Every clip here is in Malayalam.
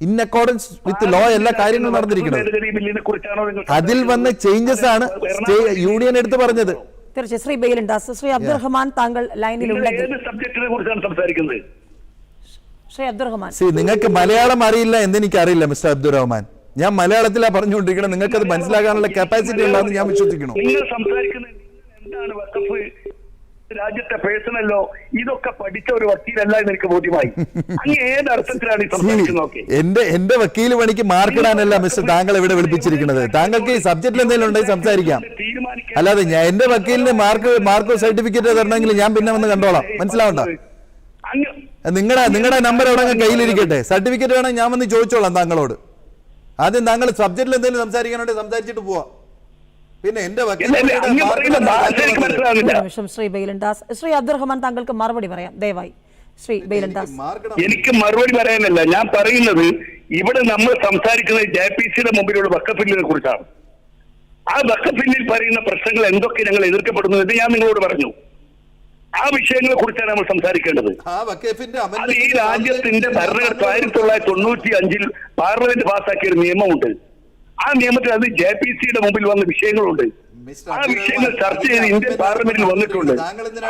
ഇൻ അക്കോർഡൻസ് വിത്ത് ലോ എല്ലാ കാര്യങ്ങളും നടന്നിരിക്കുന്നത്. അതിൽ വന്ന ചേഞ്ചസ് ആണ് യൂണിയൻ എടുത്ത് പറഞ്ഞത്. തീർച്ചയായും ശ്രീ ബെയിലുണ്ടാസ്. ശ്രീ അബ്ദുറഹ്മാൻ താങ്കൾ ലൈനിലുണ്ടെങ്കിൽ ശ്രീ അബ്ദുറഹ്മാൻ, നിങ്ങൾക്ക് മലയാളം അറിയില്ല എന്നെനിക്ക് അറിയില്ല മിസ്റ്റർ അബ്ദുറഹ്മാൻ. ഞാൻ മലയാളത്തിലാണ് പറഞ്ഞുകൊണ്ടിരിക്കുന്നത്. നിങ്ങൾക്ക് അത് മനസ്സിലാക്കാനുള്ള കപ്പാസിറ്റി ഉണ്ടെന്ന് ഞാൻ വിശ്വസിക്കുന്നു. നിങ്ങൾ സംസാരിക്കുന്നത് എന്താണ് വഖഫ് രാജ്യത്തെ പേഴ്സണല്ലോ, ഇതൊക്കെ പഠിച്ച ഒരു വക്കീലല്ല എന്ന് എനിക്ക് ബോധ്യമായി. അങ്ങ് ഏത് അർത്ഥത്തിലാണ് ഈ സംസാരിക്കുന്നത്? എന്റെ വക്കീൽ പണിക്ക് മാർക്കിടാനല്ല മിസ്റ്റർ താങ്കൾ ഇവിടെ വിളിപ്പിച്ചിരിക്കുന്നത്. താങ്കൾക്ക് ഈ സബ്ജക്റ്റിൽ എന്തെങ്കിലും ഉണ്ടെങ്കിൽ സംസാരിക്കാം. അല്ലാതെ ഞാൻ എന്റെ വക്കീലിന് മാർക്ക് സർട്ടിഫിക്കറ്റ് തരണമെങ്കിൽ ഞാൻ പിന്നെ വന്ന് കണ്ടോളാം. മനസ്സിലാവണ്ട? നിങ്ങളുടെ നമ്പർ എവിടെ കയ്യിലിരിക്കട്ടെ. സർട്ടിഫിക്കറ്റ് വേണം ഞാൻ വന്ന് ചോദിച്ചോളാം താങ്കളോട്. ആദ്യം താങ്കൾ സബ്ജക്റ്റിൽ എന്തെങ്കിലും സംസാരിക്കാനുണ്ടെങ്കിൽ സംസാരിച്ചിട്ട് പോവാം. പിന്നെ എന്റെ ശ്രീ ബെയിലുണ്ടാസ്, ശ്രീ അബ്ദുറഹ്മാൻ താങ്കൾക്ക് മറുപടി പറയാം ദയവായി. ശ്രീ ബെയിലുണ്ടാസ്, എനിക്ക് മറുപടി പറയാനല്ല ഞാൻ പറയുന്നത്, ഇവിടെ നമ്മൾ സംസാരിക്കുന്നത് JPCയുടെ മുമ്പിലുള്ള വഖഫ് ബില്ലിനെ കുറിച്ചാണ്. ആ വഖഫ് ബില്ലിൽ പറയുന്ന പ്രശ്നങ്ങൾ എന്തൊക്കെ ഞങ്ങൾ എതിർക്കപ്പെടുന്നു എന്ന് ഞാൻ നിങ്ങളോട് പറഞ്ഞു. ആ വിഷയങ്ങളെ കുറിച്ചാണ് നമ്മൾ സംസാരിക്കേണ്ടത്. അത് ഈ രാജ്യത്തിന്റെ ഭരണഘടന 1995 പാർലമെന്റ് പാസ്സാക്കിയ ഒരു നിയമമുണ്ട്. ആ നിയമത്തിൽ അത് JPCയുടെ മുമ്പിൽ വന്ന വിഷയങ്ങളുണ്ട്. ആ വിഷയങ്ങൾ ചർച്ച ചെയ്ത് ഇന്ത്യൻ പാർലമെന്റിൽ വന്നിട്ടുണ്ട്.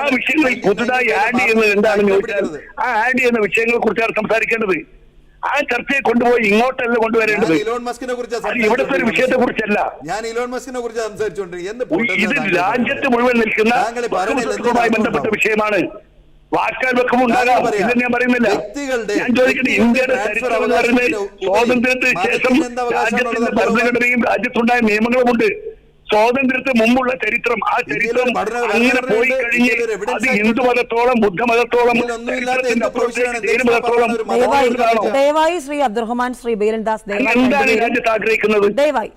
ആ വിഷയങ്ങളിൽ പുതുതായി ആഡ് ചെയ്യുന്നത് എന്താണെന്ന് ചോദിച്ചാൽ ആ ആഡ് ചെയ്യുന്ന വിഷയങ്ങളെ കുറിച്ചാണ് സംസാരിക്കേണ്ടത്. ആ ചർച്ചയെ കൊണ്ടുപോയി ഇങ്ങോട്ടല്ല കൊണ്ടുവരേണ്ടത്. ഇവിടുത്തെ ഒരു വിഷയത്തെ കുറിച്ചല്ല. ഇത് രാജ്യത്ത് മുഴുവൻ നിൽക്കുന്ന വഖഫുമായി ബന്ധപ്പെട്ട വിഷയമാണ്. വാക്കാൽ വഖഫ് ഉണ്ടാകാം ഇല്ലെന്ന് ഞാൻ പറയുന്നില്ല. ഞാൻ ചോദിക്കുന്നത്, ഇന്ത്യയുടെ ചരിത്രം എന്ന് പറയുന്നത് സ്വാതന്ത്ര്യത്തിന് ശേഷം രാജ്യത്തിന്റെ ഭരണഘടനയും രാജ്യത്തുണ്ടായ നിയമങ്ങളുമുണ്ട്. സ്വാതന്ത്ര്യത്തിന് മുമ്പുള്ള ചരിത്രം, ആ ചരിത്രം അങ്ങനെ പോയി കഴിഞ്ഞ് അത് ഹിന്ദു മതത്തോളം ബുദ്ധമതത്തോളം ദയവായി ശ്രീ അബ്ദുറഹ്മാൻ, ശ്രീ ബെയിലുണ്ടാസ്, എന്താണ് രാജ്യത്ത് ആഗ്രഹിക്കുന്നത്? ദയവായി